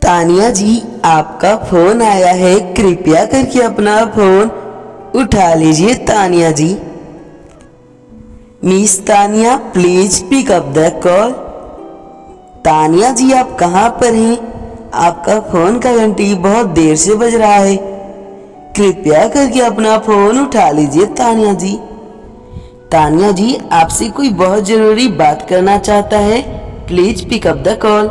तानिया जी, आपका फोन आया है, कृपया करके अपना फोन उठा लीजिए। Tania ji, miss Tania please pick up the call. Tania ji, आप कहाँ पर हैं? आपका फोन का घंटी बहुत देर से बज रहा है, कृपया करके अपना फोन उठा लीजिए। तानिया जी, तानिया जी, आपसे कोई बहुत जरूरी बात करना चाहता है, please pick up the call.